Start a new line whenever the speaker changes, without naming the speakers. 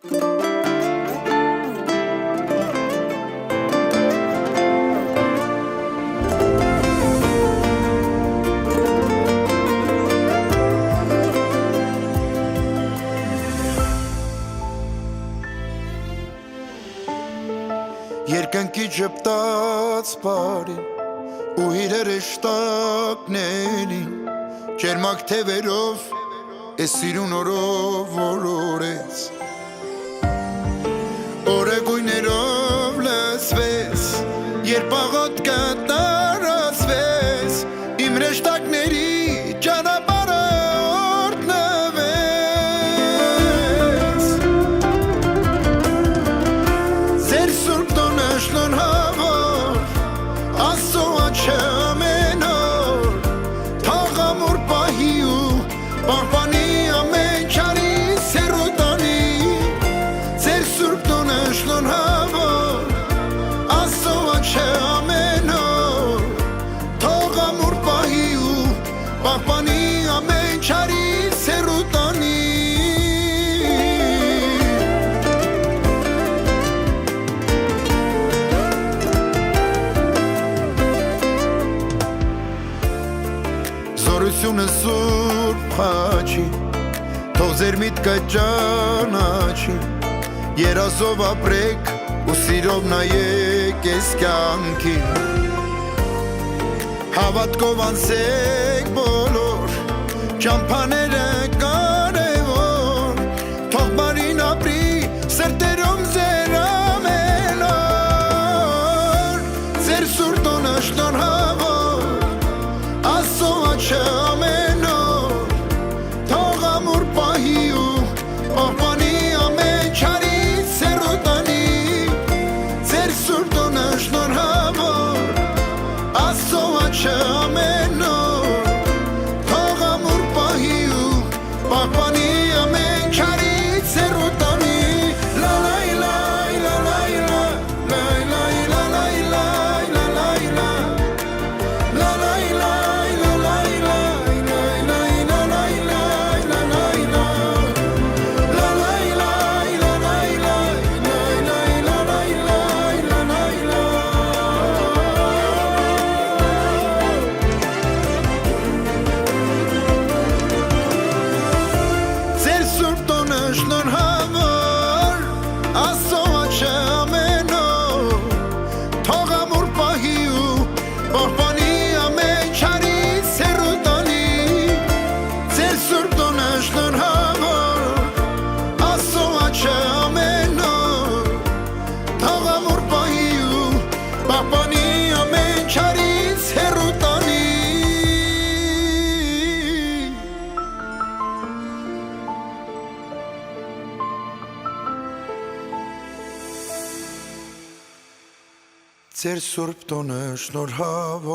Երկնքի ժպտաց բարին ու իրերը շտակներին Ջերմակ թևերով ես սիրուն օրով որորեց Օրեգույներով լսվես երբ աղոտքը տարածվես Իմ ռեշտակների ճանապարհը օրհնվեց Ձեր սուրբ տոնը շնորհավոր Աստծո աչքը ամեն օր Թող ամուր պահի ու պահպանի ամեն չարի սերոտանի Ձեր սուրբ տոնը շնորհավոր Աստծո աչքը ամեն օր Թող ամուր պահի ու պահպանի ամեն չարի սերոտանի Զորությունը սուրբ խաչի Թող ձեր միտքը ճանաչի Երազով ապրեք ու սիրով նայեք ես կյանքին Հավատքով անցեք բոլոր ճամփաները կարևոր Թող բարին ապրի սրտերում ձեր ամեն օր Ձեր սուրբ տոնը շնորհավոր Աստծո աչքը ամեն օր Թող ամուր պահի ու պահպանի ամեն չարի սերոտանի Ձեր սուրբ տոնը շնորհավոր Աստծո աչքը ամեն օր Թող ամուր պահի ու պահպանի ամեն չարի սերոտանի Լա լա լա լա լա լա լա լա լա լա լա լա La la la la la la la la la la la la la La la la la la la la la la Ձեր սուրբ տոնը շնորհավոր Աստծո աչքը ամեն օր Թող ամուր պահի ու պահպանի ամեն չարի սերոտանի Ձեր սուրբ տոնը շնորհավոր Աստծո աչքը ամեն օր Թող ամուր պահի ու պահպանի ամեն չարի սերոտանի Ձեր սուրբ տոնը շնորհավոր